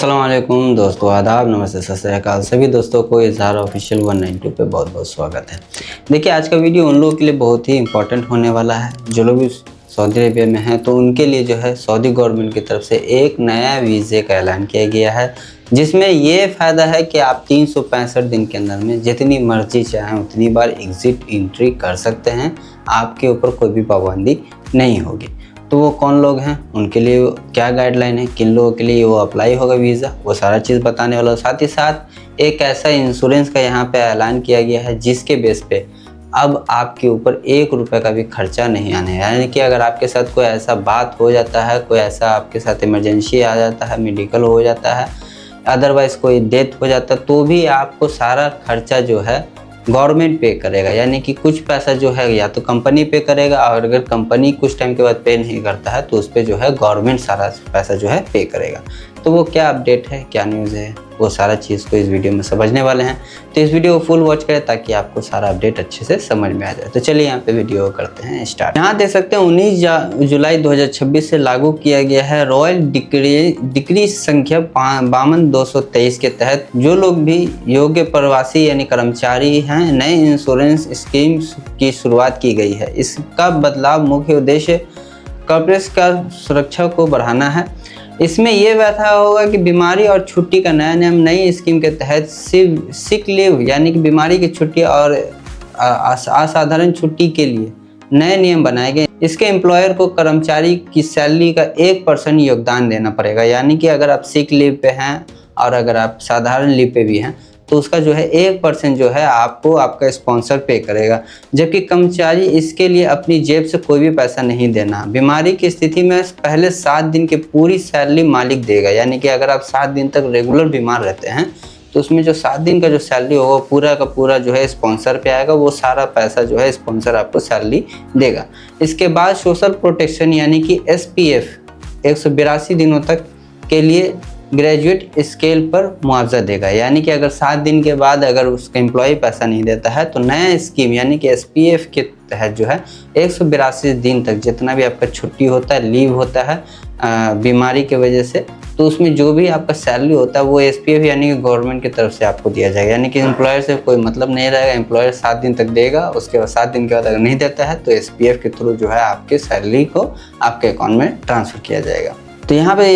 अस्सलामुअलैकुम दोस्तों, आदाब, नमस्ते, सत श्री अकाल। सभी दोस्तों को इज़हार ऑफिशियल 192 पे बहुत बहुत स्वागत है। देखिए, आज का वीडियो उन लोगों के लिए बहुत ही इंपॉर्टेंट होने वाला है जो लोग भी सऊदी अरेबिया में हैं, तो उनके लिए जो है सऊदी गवर्नमेंट की तरफ से एक नया वीज़े का ऐलान किया गया है, जिसमें ये फ़ायदा है कि आप 365 दिन के अंदर में जितनी मर्जी चाहें उतनी बार एग्ज़िट एंट्री कर सकते हैं। आपके ऊपर कोई भी पाबंदी नहीं होगी। तो वो कौन लोग हैं, उनके लिए क्या गाइडलाइन है, किन लोगों के लिए वो अप्लाई होगा वीज़ा, वो सारा चीज़ बताने वाला। साथ ही साथ एक ऐसा इंश्योरेंस का यहाँ पे ऐलान किया गया है जिसके बेस पे अब आपके ऊपर 1 रुपये का भी खर्चा नहीं आने, यानी कि अगर आपके साथ कोई ऐसा बात हो जाता है, कोई ऐसा आपके साथ इमरजेंसी आ जाता है, मेडिकल हो जाता है, अदरवाइज़ कोई डेथ हो जाता है, तो भी आपको सारा खर्चा जो है गवर्नमेंट पे करेगा। यानी कि कुछ पैसा जो है या तो कंपनी पे करेगा, और अगर कंपनी कुछ टाइम के बाद पे नहीं करता है तो उस पर जो है गवर्नमेंट सारा पैसा जो है पे करेगा। तो वो क्या अपडेट है, क्या न्यूज़ है, वो सारा चीज़ को इस वीडियो में समझने वाले हैं। तो इस वीडियो को फुल वॉच करें ताकि आपको सारा अपडेट अच्छे से समझ में आ जाए। तो चलिए यहाँ पे वीडियो करते हैं स्टार्ट। यहाँ देख सकते हैं 19 जुलाई 2026 से लागू किया गया है रॉयल डिक्री संख्या 52-223 के तहत जो लोग भी योग्य प्रवासी यानी कर्मचारी हैं, नए इंश्योरेंस स्कीम की शुरुआत की गई है। इसका बदलाव मुख्य उद्देश्य कॉर्पोरेट का सुरक्षा को बढ़ाना है। इसमें यह व्यवस्था होगा कि बीमारी और छुट्टी का नया नियम नई स्कीम के तहत सिक लीव यानी कि बीमारी की छुट्टी और असाधारण छुट्टी के लिए नए नियम बनाए गए। इसके एम्प्लॉयर को कर्मचारी की सैलरी का 1% योगदान देना पड़ेगा। यानी कि अगर आप सिक लीव पे हैं और अगर आप साधारण लीव पे भी हैं तो उसका जो है 1% जो है आपको आपका स्पॉन्सर पे करेगा, जबकि कर्मचारी इसके लिए अपनी जेब से कोई भी पैसा नहीं देना। बीमारी की स्थिति में पहले 7 दिन की पूरी सैलरी मालिक देगा। यानी कि अगर आप 7 दिन तक रेगुलर बीमार रहते हैं तो उसमें जो 7 दिन का जो सैलरी होगा पूरा का पूरा जो है स्पॉन्सर पे आएगा। वो सारा पैसा जो है स्पॉन्सर आपको सैलरी देगा। इसके बाद सोशल प्रोटेक्शन यानी कि SPF 182 दिनों तक के लिए ग्रेजुएट स्केल पर मुआवजा देगा। यानी कि अगर 7 दिन के बाद अगर उसका एम्प्लॉय पैसा नहीं देता है तो नया स्कीम यानी कि SPF के तहत जो है 182 दिन तक जितना भी आपका छुट्टी होता है, लीव होता है बीमारी की वजह से, तो उसमें जो भी आपका सैलरी होता है वो SPF यानी कि गवर्नमेंट की तरफ से आपको दिया जाएगा। यानी कि एम्प्लॉयर से कोई मतलब नहीं रहेगा। एम्प्लॉयर 7 दिन तक देगा, उसके बाद 7 दिन के बाद अगर नहीं देता है तो SPF के थ्रू जो है आपके सैलरी को आपके अकाउंट में ट्रांसफ़र किया जाएगा। तो यहाँ पे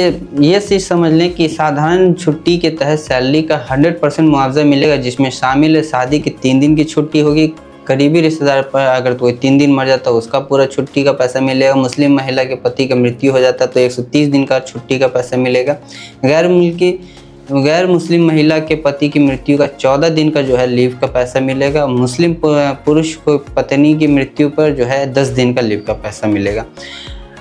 ये चीज़ समझ लें कि साधारण छुट्टी के तहत सैलरी का 100% मुआवजा मिलेगा, जिसमें शामिल है शादी की 3 दिन की छुट्टी होगी, करीबी रिश्तेदार पर अगर कोई 3 दिन मर जाता है उसका पूरा छुट्टी का पैसा मिलेगा, मुस्लिम महिला के पति का मृत्यु हो जाता है तो 130 दिन का छुट्टी का पैसा मिलेगा, गैर मुस्लिम महिला के पति की मृत्यु का 14 दिन का जो है लीव का पैसा मिलेगा, मुस्लिम पुरुष को पत्नी की मृत्यु पर जो है 10 दिन का लीव का पैसा मिलेगा।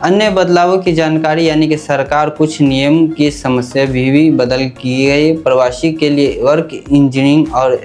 अन्य बदलावों की जानकारी यानी कि सरकार कुछ नियम की समस्या भी बदल की गई। प्रवासी के लिए वर्क इंजीनियरिंग और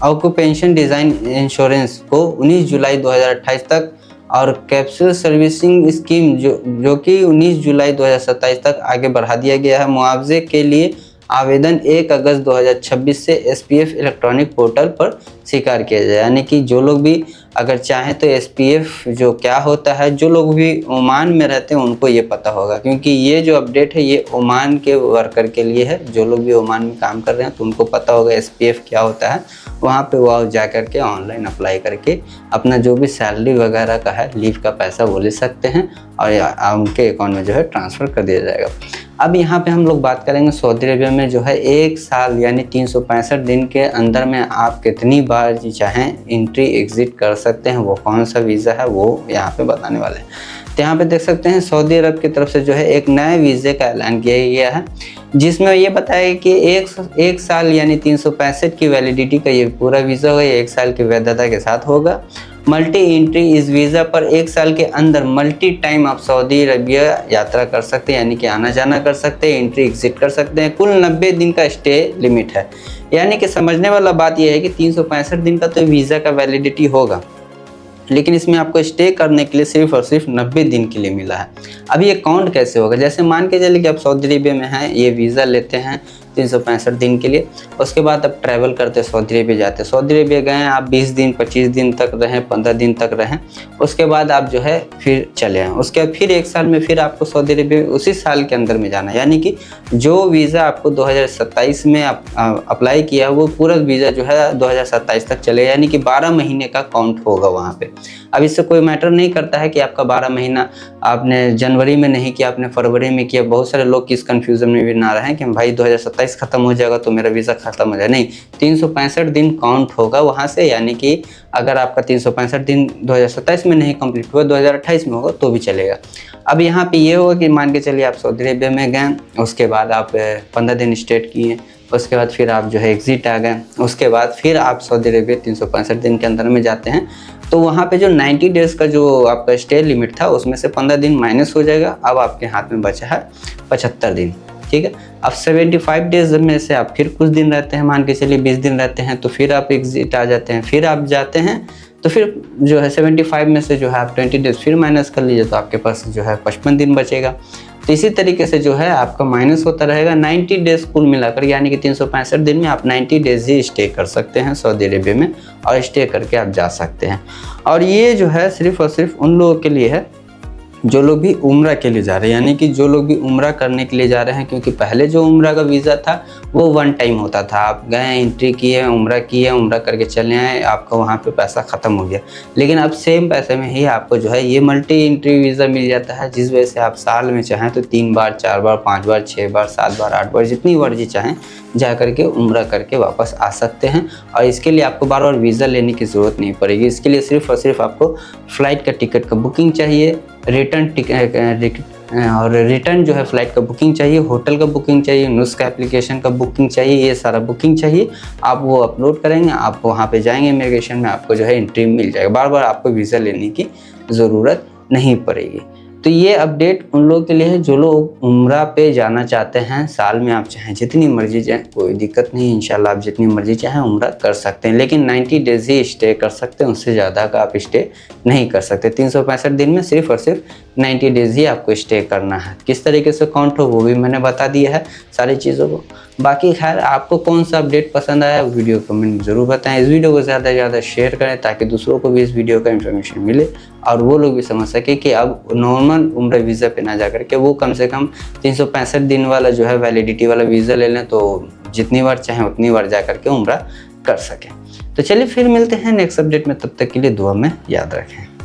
ऑक्यूपेशन डिज़ाइन इंश्योरेंस को 19 जुलाई 2028 तक और कैप्सूल सर्विसिंग स्कीम जो कि 19 जुलाई 2027 तक आगे बढ़ा दिया गया है। मुआवजे के लिए आवेदन 1 अगस्त 2026 से SPF इलेक्ट्रॉनिक पोर्टल पर स्वीकार किया जाए। यानी कि जो लोग भी अगर चाहें तो SPF जो क्या होता है, जो लोग भी ओमान में रहते हैं उनको ये पता होगा, क्योंकि ये जो अपडेट है ये ओमान के वर्कर के लिए है। जो लोग भी ओमान में काम कर रहे हैं तो उनको पता होगा SPF क्या होता है। वहाँ पे वो जा करके ऑनलाइन अप्लाई करके अपना जो भी सैलरी वगैरह का है, लीव का पैसा वो ले सकते हैं और उनके अकाउंट में जो है ट्रांसफ़र कर दिया जाएगा। अब यहाँ पे हम लोग बात करेंगे सऊदी अरेबिया में जो है 1 साल यानी 365 दिन के अंदर में आप कितनी बार चाहें एंट्री एग्ज़िट कर सकते हैं, वो कौन सा वीज़ा है वो यहाँ पे बताने वाले हैं। तो यहाँ पे देख सकते हैं सऊदी अरब की तरफ से जो है एक नए वीज़े का ऐलान किया गया है, जिसमें ये बताया कि एक साल यानी 365 की वैलिडिटी का ये पूरा वीज़ा होगा। ये 1 साल की वैधता के साथ होगा। मल्टी एंट्री इस वीज़ा पर 1 साल के अंदर मल्टी टाइम आप सऊदी अरबिया यात्रा कर सकते हैं, यानी कि आना जाना कर सकते हैं, एंट्री एग्जिट कर सकते हैं। कुल 90 दिन का स्टे लिमिट है। यानी कि समझने वाला बात यह है कि 365 दिन का तो वीज़ा का वैलिडिटी होगा, लेकिन इसमें आपको स्टे करने के लिए सिर्फ और सिर्फ 90 दिन के लिए मिला है। अब ये काउंट कैसे होगा? जैसे मान के चलिए कि आप सऊदी अरेबिया में हैं, ये वीज़ा लेते हैं, 365 दिन के लिए। उसके बाद आप ट्रैवल करते सऊदी अरेबिया जाते, सऊदी अरेबिया गए आप 20 दिन 25 दिन तक रहें, 15 दिन तक रहें, उसके बाद आप जो है फिर चले आएँ। उसके बाद फिर 1 साल में फिर आपको सऊदी अरेबिया उसी साल के अंदर में जाना है, यानी कि जो वीज़ा आपको 2027 में अप्लाई किया वो पूरा वीज़ा जो है 2027 तक चलेगा, यानी कि 12 महीने का काउंट होगा वहाँ पे। अब इससे कोई मैटर नहीं करता है कि आपका 12 महीना आपने जनवरी में नहीं किया, आपने फरवरी में किया। बहुत सारे लोग किस कन्फ्यूज़न में भी ना रहें कि भाई 2027 खत्म हो जाएगा तो मेरा वीज़ा खत्म हो जाए, नहीं, 365 दिन काउंट होगा वहाँ से, यानी कि अगर आपका 365 दिन 2027 में नहीं कंप्लीट हुआ, 2028 में होगा तो भी चलेगा। अब यहाँ पे ये होगा कि मान के चलिए आप सऊदी अरेबिया में गए, उसके बाद आप 15 दिन स्टे किए, उसके बाद फिर आप जो है एग्ज़िट आ गए, उसके बाद फिर आप सऊदी अरेबिया 365 दिन के अंदर में जाते हैं, तो वहाँ पे जो 90 डेज़ का जो आपका स्टे लिमिट था उसमें से 15 दिन माइनस हो जाएगा। अब आपके हाथ में बचा है 75 दिन, ठीक है। अब 75 डेज़ में से आप फिर कुछ दिन रहते हैं, मान के चलिए 20 दिन रहते हैं, तो फिर आप एग्ज़िट आ जाते हैं, फिर आप जाते हैं, तो फिर जो है 75 में से जो है आप 20 डेज़ फिर माइनस कर लीजिए, तो आपके पास जो है 55 दिन बचेगा। तो इसी तरीके से जो है आपका माइनस होता रहेगा 90 डेज़ कुल मिलाकर, यानी कि 365 दिन में आप 90 डेज़ ही स्टे कर सकते हैं सऊदी अरेबिया में, और स्टे करके आप जा सकते हैं। और ये जो है सिर्फ़ और सिर्फ उन लोगों के लिए है जो लोग भी उम्रा के लिए जा रहे हैं, यानी कि जो लोग भी उम्रा करने के लिए जा रहे हैं, क्योंकि पहले जो उम्रा का वीज़ा था वो 1 टाइम होता था, आप गए एंट्री किए उम्रा करके चले आए, आपका वहाँ पे पैसा ख़त्म हो गया। लेकिन अब सेम पैसे में ही आपको जो है ये मल्टी एंट्री वीज़ा मिल जाता है, जिस वजह से आप साल में चाहें तो 3 बार 4 बार 5 बार 6 बार 7 बार 8 बार जितनी मर्जी चाहें जा करके उम्रा करके वापस आ सकते हैं। और इसके लिए आपको बार बार वीज़ा लेने की ज़रूरत नहीं पड़ेगी। इसके लिए सिर्फ़ और सिर्फ आपको फ़्लाइट का टिकट का बुकिंग चाहिए, रिटर्न जो है फ़्लाइट का बुकिंग चाहिए, होटल का बुकिंग चाहिए, नुस्खा एप्लीकेशन का बुकिंग चाहिए, ये सारा बुकिंग चाहिए। आप वो अपलोड करेंगे, आप वहाँ पे जाएंगे इमिग्रेशन में, आपको जो है एंट्री मिल जाएगा, बार बार आपको वीज़ा लेने की ज़रूरत नहीं पड़ेगी। तो ये अपडेट उन लोगों के लिए है जो लोग उम्रा पे जाना चाहते हैं। साल में आप चाहें जितनी मर्जी जाएं, कोई दिक्कत नहीं, इंशाल्लाह आप जितनी मर्जी चाहें उम्रा कर सकते हैं, लेकिन 90 डेज़ ही स्टे कर सकते हैं, उससे ज़्यादा का आप स्टे नहीं कर सकते। 365 दिन में सिर्फ और सिर्फ 90 डेज़ ही आपको स्टे करना है। किस तरीके से काउंट हो वो भी मैंने बता दिया है सारी चीज़ों को। बाकी खैर आपको कौन सा अपडेट पसंद आया वीडियो कमेंट ज़रूर बताएं। इस वीडियो को ज़्यादा से ज़्यादा शेयर करें ताकि दूसरों को भी इस वीडियो का इन्फॉर्मेशन मिले और वो लोग भी समझ सके कि अब नॉर्मल उम्रा वीज़ा पे ना जा करके वो कम से कम 365 दिन वाला जो है वैलिडिटी वाला वीज़ा ले लें, तो जितनी बार चाहें उतनी बार जा करके उम्रा कर सकें। तो चलिए फिर मिलते हैं नेक्स्ट अपडेट में, तब तक के लिए दुआ में याद रखें।